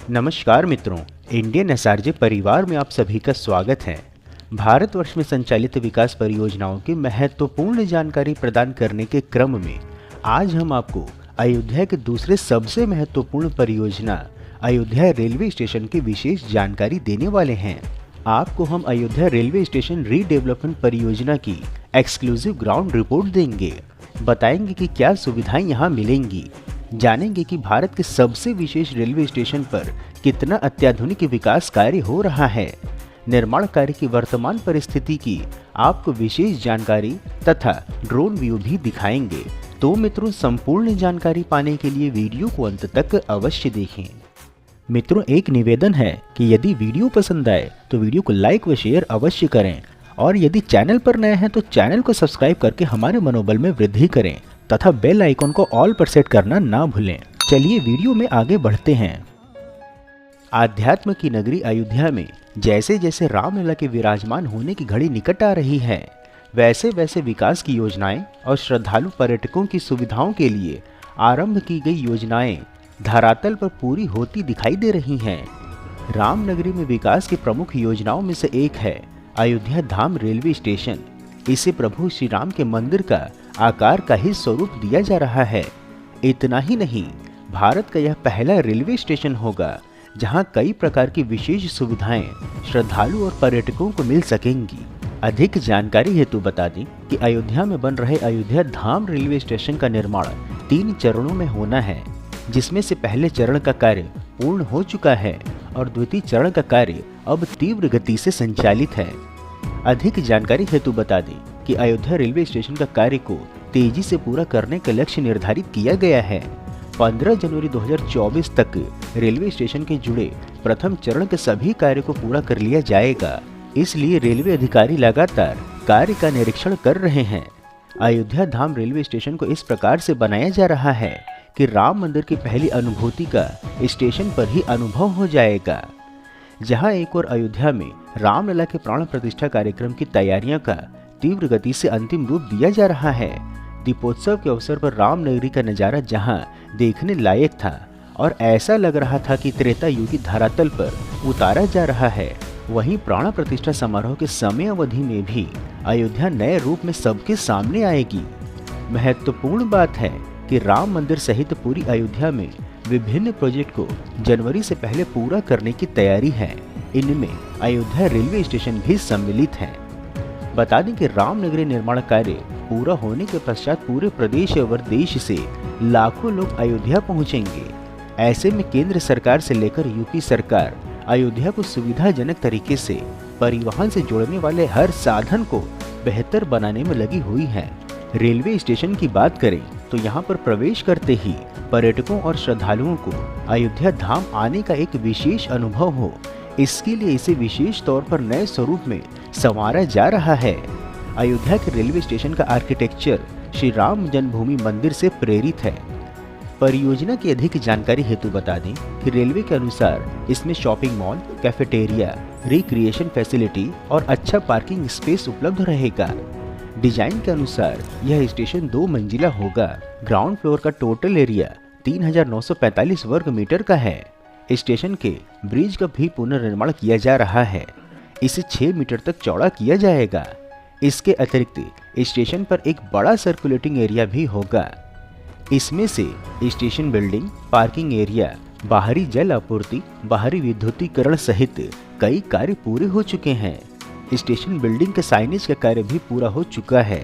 नमस्कार मित्रों, Indian SRJ परिवार में आप सभी का स्वागत है। भारतवर्ष में संचालित विकास परियोजनाओं की महत्वपूर्ण जानकारी प्रदान करने के क्रम में आज हम आपको अयोध्या के दूसरे सबसे महत्वपूर्ण परियोजना अयोध्या रेलवे स्टेशन की विशेष जानकारी देने वाले हैं। आपको हम अयोध्या रेलवे स्टेशन रीडेवलपमेंट परियोजना की एक्सक्लूसिव ग्राउंड रिपोर्ट देंगे, बताएंगे कि क्या सुविधाएं यहाँ मिलेंगी, जानेंगे कि भारत के सबसे विशेष रेलवे स्टेशन पर कितना अत्याधुनिक विकास कार्य हो रहा है। निर्माण कार्य की वर्तमान परिस्थिति की आपको विशेष जानकारी तथा ड्रोन व्यू भी दिखाएंगे। तो मित्रों, संपूर्ण जानकारी पाने के लिए वीडियो को अंत तक अवश्य देखें। मित्रों, एक निवेदन है कि यदि वीडियो पसंद आए तो वीडियो को लाइक व शेयर अवश्य करें और यदि चैनल पर नए हैं तो चैनल को सब्सक्राइब करके हमारे मनोबल में वृद्धि करें तथा बेल आइकन को ऑल पर सेट करना ना भूलें। चलिए वीडियो में आगे बढ़ते हैं। आध्यात्म की नगरी अयोध्या में जैसे जैसे रामलला के विराजमान होने की घड़ी निकट आ रही है, वैसे वैसे विकास की योजनाएं और श्रद्धालु पर्यटकों की सुविधाओं के लिए आरंभ की गई योजनाएं धरातल पर पूरी होती दिखाई दे रही हैं। रामनगरी में विकास की प्रमुख योजनाओं में से एक है अयोध्या धाम रेलवे स्टेशन। इसे प्रभु श्री राम के मंदिर का आकार का ही स्वरूप दिया जा रहा है। इतना ही नहीं, भारत का यह पहला रेलवे स्टेशन होगा जहां कई प्रकार की विशेष सुविधाएं श्रद्धालु और पर्यटकों को मिल सकेंगी। अधिक जानकारी हेतु बता दें कि अयोध्या में बन रहे अयोध्या धाम रेलवे स्टेशन का निर्माण 3 चरणों में होना है, जिसमें से पहले चरण का कार्य पूर्ण हो चुका है और द्वितीय चरण का कार्य अब तीव्र गति से संचालित है। अधिक जानकारी हेतु बता दें कि अयोध्या रेलवे स्टेशन का कार्य को तेजी से पूरा करने का लक्ष्य निर्धारित किया गया है। 15 जनवरी 2024 तक रेलवे स्टेशन के जुड़े प्रथम चरण के सभी कार्य को पूरा कर लिया जाएगा। इसलिए रेलवे अधिकारी लगातार कार्य का निरीक्षण कर रहे हैं। अयोध्या धाम रेलवे स्टेशन को इस प्रकार से बनाया जा रहा है कि राम मंदिर की पहली अनुभूति का स्टेशन पर ही अनुभव हो जाएगा। जहां एक और अयोध्या में रामलला के प्राण प्रतिष्ठा कार्यक्रम की तैयारियों का तीव्र गति से अंतिम रूप दिया जा रहा है। दीपोत्सव के अवसर पर रामनगरी का नजारा जहां देखने लायक था और ऐसा लग रहा था कि त्रेता युग की धरातल पर उतारा जा रहा है, वहीं प्राण प्रतिष्ठा समारोह के समय अवधि में भी अयोध्या नए रूप में सबके सामने आएगी। महत्वपूर्ण बात है कि राम मंदिर सहित पूरी अयोध्या में विभिन्न प्रोजेक्ट को जनवरी से पहले पूरा करने की तैयारी है। इनमें अयोध्या रेलवे स्टेशन भी सम्मिलित है। बता दें कि रामनगरी निर्माण कार्य पूरा होने के पश्चात पूरे प्रदेश और देश से लाखों लोग अयोध्या पहुंचेंगे। ऐसे में केंद्र सरकार से लेकर यूपी सरकार अयोध्या को सुविधाजनक तरीके से परिवहन से जोड़ने वाले हर साधन को बेहतर बनाने में लगी हुई है। रेलवे स्टेशन की बात करें तो यहाँ पर प्रवेश करते ही पर्यटकों और श्रद्धालुओं को अयोध्या धाम आने का एक विशेष अनुभव हो, इसके लिए इसे विशेष तौर पर नए स्वरूप में संवारा जा रहा है। अयोध्या के रेलवे स्टेशन का आर्किटेक्चर श्री राम जन्मभूमि मंदिर से प्रेरित है। परियोजना की अधिक जानकारी हेतु बता दें कि रेलवे के अनुसार इसमें shopping mall, cafeteria, recreation facility और अच्छा पार्किंग स्पेस उपलब्ध रहेगा। डिजाइन के अनुसार यह स्टेशन 2 मंजिला होगा। ग्राउंड फ्लोर का टोटल एरिया 3945 वर्ग मीटर का है। स्टेशन के ब्रिज का भी पुनर्निर्माण किया जा रहा है। इसे 6 मीटर तक चौड़ा किया जाएगा। इसके अतिरिक्त स्टेशन पर एक बड़ा सर्कुलेटिंग एरिया भी होगा। इसमें से स्टेशन बिल्डिंग, पार्किंग एरिया, बाहरी जल आपूर्ति, बाहरी विद्युतीकरण सहित कई कार्य पूरे हो चुके हैं। स्टेशन बिल्डिंग के साइनेज का कार्य भी पूरा हो चुका है,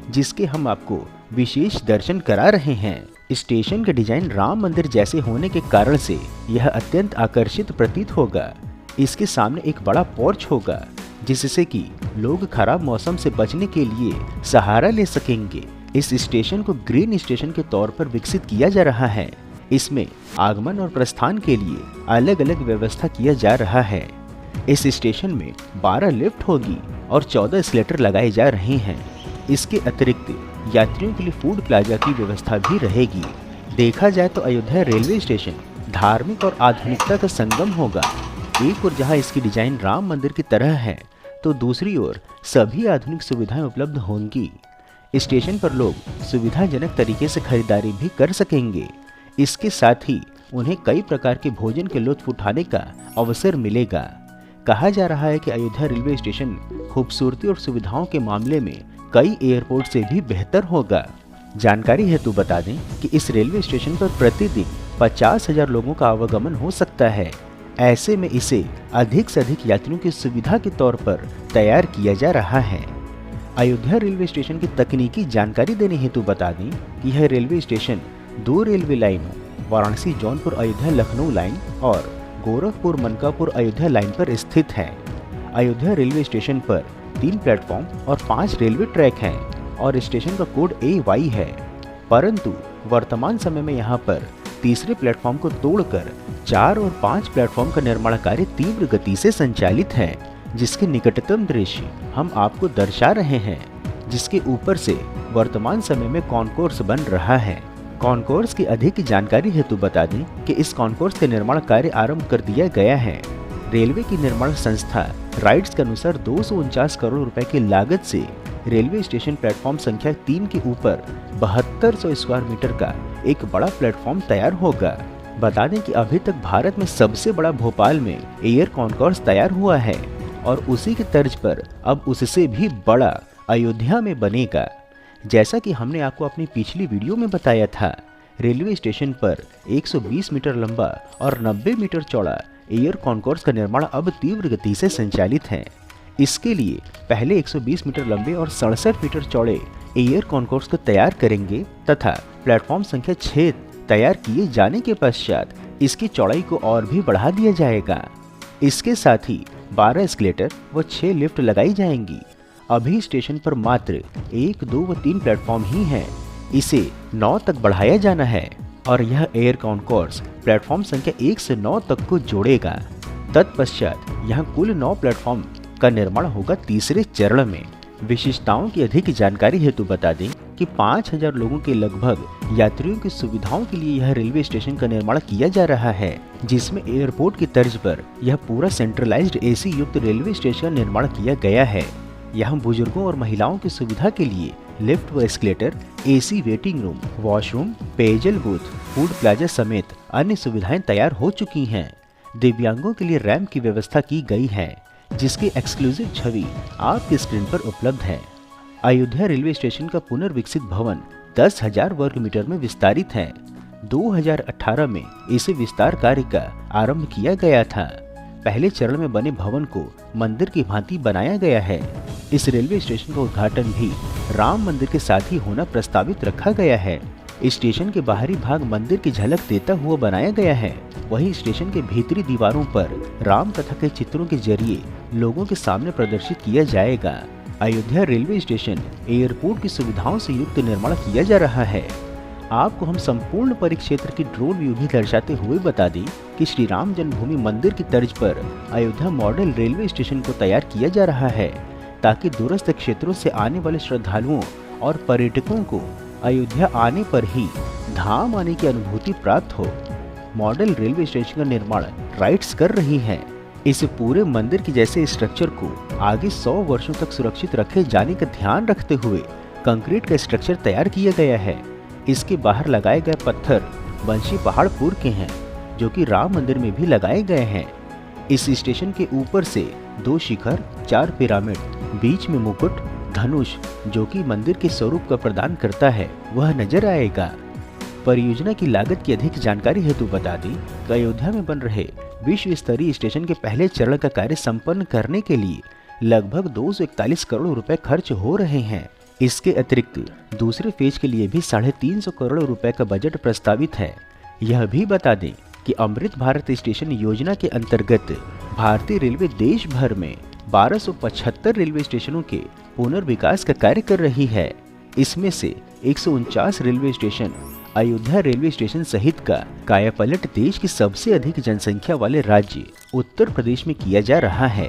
जिसके हम आपको विशेष दर्शन करा रहे हैं। स्टेशन का डिजाइन राम मंदिर जैसे होने के कारण से यह अत्यंत आकर्षित प्रतीत होगा। इसके सामने एक बड़ा पोर्च होगा, जिससे कि लोग खराब मौसम से बचने के लिए सहारा ले सकेंगे। इस स्टेशन को ग्रीन स्टेशन के तौर पर विकसित किया जा रहा है। इसमें आगमन और प्रस्थान के लिए अलग अलग व्यवस्था किया जा रहा है। इस स्टेशन में 12 लिफ्ट होगी और 14 एस्केलेटर लगाए जा रहे हैं। इसके अतिरिक्त यात्रियों के लिए फूड प्लाजा की व्यवस्था भी रहेगी। देखा जाए तो अयोध्या रेलवे स्टेशन धार्मिक और आधुनिकता का संगम होगा। एक और जहां इसकी डिजाइन राम मंदिर की तरह है, तो दूसरी ओर सभी आधुनिक सुविधाएं उपलब्ध होंगी। स्टेशन पर लोग सुविधाजनक तरीके से खरीदारी भी कर सकेंगे। इसके साथ ही उन्हें कई प्रकार के भोजन के लुत्फ उठाने का अवसर मिलेगा। कहा जा रहा है कि अयोध्या रेलवे स्टेशन खूबसूरती और सुविधाओं के मामले में कई एयरपोर्ट से भी बेहतर होगा। जानकारी हेतु बता दें कि इस रेलवे स्टेशन पर प्रतिदिन 50,000 लोगों का आवागमन हो सकता है। ऐसे में इसे अधिक से अधिक यात्रियों की सुविधा के तौर पर तैयार किया जा रहा है। अयोध्या रेलवे स्टेशन की तकनीकी जानकारी देने हेतु बता दें कि यह रेलवे स्टेशन 2 रेलवे लाइनों वाराणसी जौनपुर अयोध्या लखनऊ लाइन और गोरखपुर मनकापुर अयोध्या लाइन पर स्थित है। अयोध्या रेलवे स्टेशन पर 3 प्लेटफॉर्म और 5 रेलवे ट्रैक हैं और स्टेशन का कोड AY है, परंतु वर्तमान समय में यहाँ पर तीसरे प्लेटफॉर्म को तोड़कर 4 और 5 प्लेटफॉर्म का निर्माण कार्य तीव्र गति से संचालित है, जिसके निकटतम दृश्य हम आपको दर्शा रहे हैं, जिसके ऊपर से वर्तमान समय में कॉन्कोर्स बन रहा है। कॉन्कोर्स की अधिक जानकारी हेतु बता दें कि इस कॉन्कोर्स के निर्माण कार्य आरंभ कर दिया गया है। रेलवे की निर्माण संस्था राइट्स के अनुसार 249 करोड़ रुपए की लागत से रेलवे स्टेशन प्लेटफॉर्म संख्या 3 के ऊपर 7200 स्क्वायर मीटर का एक बड़ा प्लेटफॉर्म तैयार होगा। बता दें कि अभी तक भारत में सबसे बड़ा भोपाल में एयर कॉन्कोर्स तैयार हुआ है और उसी की तर्ज पर अब उससे भी बड़ा अयोध्या में बनेगा। जैसा कि हमने आपको अपनी पिछली वीडियो में बताया था, रेलवे स्टेशन पर 120 मीटर लंबा और 90 मीटर चौड़ा एयर कॉन्कोर्स का निर्माण अब तीव्र गति से संचालित है। इसके लिए पहले 120 मीटर लंबे और 67 मीटर चौड़े एयर कॉन्कोर्स को तैयार करेंगे तथा प्लेटफॉर्म संख्या 6 तैयार किए जाने के पश्चात इसकी चौड़ाई को और भी बढ़ा दिया जाएगा। इसके साथ ही 12 एस्केलेटर व 6 लिफ्ट लगाई जाएंगी। अभी स्टेशन पर मात्र 1, 2 व 3 प्लेटफॉर्म ही हैं। इसे 9 तक बढ़ाया जाना है और यह एयर कॉन्कोर्स प्लेटफॉर्म संख्या 1 से 9 तक को जोड़ेगा। तत्पश्चात यहाँ कुल 9 प्लेटफॉर्म का निर्माण होगा तीसरे चरण में। विशेषताओं की अधिक जानकारी हेतु बता दें कि 5,000 लोगों के लगभग यात्रियों की सुविधाओं के लिए यह रेलवे स्टेशन का निर्माण किया जा रहा है, जिसमें एयरपोर्ट की तर्ज पर यह पूरा सेंट्रलाइज्ड AC युक्त रेलवे स्टेशन का निर्माण किया गया है। यहाँ बुजुर्गों और महिलाओं की सुविधा के लिए लिफ्ट व escalator, AC waiting room, washroom, पेयजल बूथ, फूड प्लाजा समेत अन्य सुविधाएं तैयार हो चुकी हैं। दिव्यांगों के लिए रैंप की व्यवस्था की गई है, जिसकी एक्सक्लूसिव छवि आपकी स्क्रीन पर उपलब्ध है। अयोध्या रेलवे स्टेशन का पुनर्विकसित भवन 10,000 वर्ग मीटर में विस्तारित है। 2018 में इसे विस्तार कार्य का आरंभ किया गया था। पहले चरण में बने भवन को मंदिर की भांति बनाया गया है। इस रेलवे स्टेशन का उद्घाटन भी राम मंदिर के साथ ही होना प्रस्तावित रखा गया है। स्टेशन के बाहरी भाग मंदिर की झलक देता हुआ बनाया गया है। वहीं स्टेशन के भीतरी दीवारों पर राम कथा के चित्रों के जरिए लोगों के सामने प्रदर्शित किया जाएगा। अयोध्या रेलवे स्टेशन एयरपोर्ट की सुविधाओं से युक्त निर्माण किया जा रहा है। आपको हम संपूर्ण परिक्षेत्र की ड्रोन व्यू भी दर्शाते हुए बता दें कि श्री राम जन्मभूमि मंदिर की तर्ज पर अयोध्या मॉडल रेलवे स्टेशन को तैयार किया जा रहा है, ताकि दूरस्थ क्षेत्रों से आने वाले श्रद्धालुओं और पर्यटकों को अयोध्या आने पर ही धाम आने की अनुभूति प्राप्त हो। मॉडल रेलवे स्टेशन का निर्माण राइट्स कर रही है। इस पूरे मंदिर के जैसे स्ट्रक्चर को आगे 100 वर्षों तक सुरक्षित रखे जाने का ध्यान रखते हुए कंक्रीट का स्ट्रक्चर तैयार किया गया है। इसके बाहर लगाए गए पत्थर बंशी पहाड़पुर के हैं, जो कि राम मंदिर में भी लगाए गए हैं। इस स्टेशन के ऊपर से 2 शिखर, 4 पिरामिड, बीच में मुकुट, धनुष, जो कि मंदिर के स्वरूप का प्रदान करता है, वह नजर आएगा। परियोजना की लागत की अधिक जानकारी हेतु बता दी कि अयोध्या में बन रहे विश्व स्तरीय स्टेशन के पहले चरण का कार्य संपन्न करने के लिए लगभग 241 करोड़ रुपए खर्च हो रहे हैं। इसके अतिरिक्त दूसरे फेज के लिए भी 350 करोड़ रुपए का बजट प्रस्तावित है। यह भी बता दें कि अमृत भारत स्टेशन योजना के अंतर्गत भारतीय रेलवे देश भर में 1275 रेलवे स्टेशनों के पुनर्विकास का कार्य कर रही है। इसमें से 149 railway station Ayodhya railway station सहित का कायापलट देश की सबसे अधिक जनसंख्या वाले राज्य उत्तर प्रदेश में किया जा रहा है।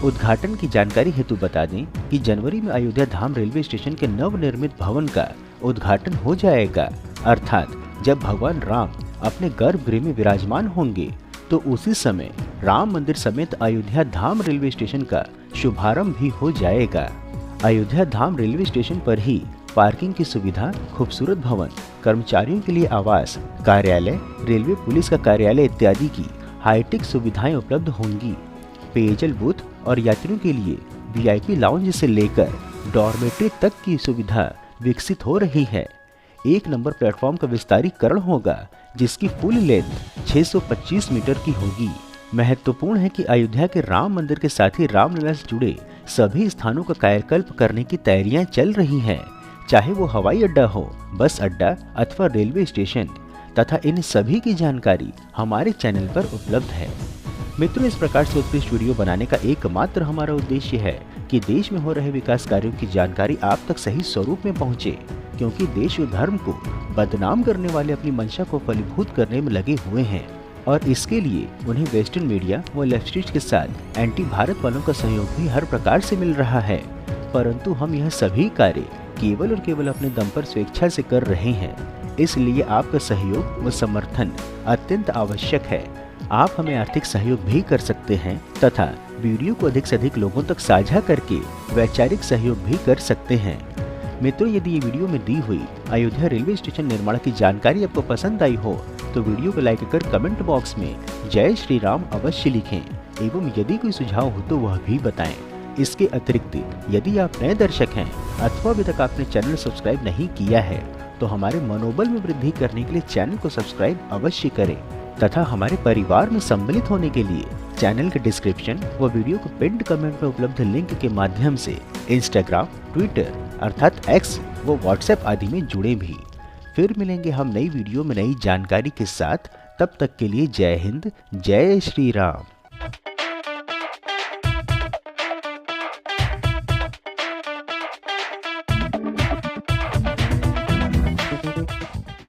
उद्घाटन की जानकारी हेतु बता दें कि जनवरी में अयोध्या धाम रेलवे स्टेशन के नवनिर्मित भवन का उद्घाटन हो जाएगा, अर्थात जब भगवान राम अपने गर्भगृह में विराजमान होंगे तो उसी समय राम मंदिर समेत अयोध्या धाम रेलवे स्टेशन का शुभारंभ भी हो जाएगा। अयोध्या धाम रेलवे स्टेशन पर ही पार्किंग की सुविधा, खूबसूरत भवन, कर्मचारियों के लिए आवास, कार्यालय, रेलवे पुलिस का कार्यालय इत्यादि की हाईटेक सुविधाएं उपलब्ध होंगी। पेयजल बूथ और यात्रियों के लिए वीआईपी लाउंज से लेकर डॉर्मेट्री तक की सुविधा विकसित हो रही है। 1 नंबर प्लेटफॉर्म का विस्तारीकरण होगा, जिसकी फुल लेंथ 625 मीटर की होगी। महत्वपूर्ण है कि अयोध्या के राम मंदिर के साथ ही रामलला से जुड़े सभी स्थानों का कायाकल्प करने की तैयारियां चल रही हैं, चाहे वो हवाई अड्डा हो, बस अड्डा अथवा रेलवे स्टेशन, तथा इन सभी की जानकारी हमारे चैनल पर उपलब्ध है। मित्रों, इस प्रकार से उत्कृष्ट वीडियो बनाने का एकमात्र हमारा उद्देश्य है कि देश में हो रहे विकास कार्यों की जानकारी आप तक सही स्वरूप में पहुंचे, क्योंकि देश और धर्म को बदनाम करने वाले अपनी मंशा को फलीभूत करने में लगे हुए हैं और इसके लिए उन्हें वेस्टर्न मीडिया व लेफ्टिस्ट के साथ एंटी भारत वालों का सहयोग भी हर प्रकार से मिल रहा है। परंतु हम यह सभी कार्य केवल और केवल अपने दम पर स्वेच्छा से कर रहे हैं, इसलिए आपका सहयोग व समर्थन अत्यंत आवश्यक है। आप हमें आर्थिक सहयोग भी कर सकते हैं तथा वीडियो को अधिक से अधिक लोगों तक साझा करके वैचारिक सहयोग भी कर सकते हैं। मित्रों, यदि ये वीडियो में दी हुई अयोध्या रेलवे स्टेशन निर्माण की जानकारी आपको पसंद आई हो तो वीडियो को लाइक कर कमेंट बॉक्स में जय श्री राम अवश्य लिखें एवं यदि कोई सुझाव हो तो वह भी बताएं। इसके अतिरिक्त यदि आप नए दर्शक हैं अथवा अभी तक आपने चैनल सब्सक्राइब नहीं किया है तो हमारे मनोबल में वृद्धि करने के लिए चैनल को सब्सक्राइब अवश्य करें तथा हमारे परिवार में सम्मिलित होने के लिए चैनल के डिस्क्रिप्शन व वीडियो को पिन्ड कमेंट में उपलब्ध लिंक के माध्यम से इंस्टाग्राम, ट्विटर अर्थात एक्स व व्हाट्सएप आदि में जुड़े भी। फिर मिलेंगे हम नई वीडियो में नई जानकारी के साथ। तब तक के लिए जय हिंद, जय श्री राम।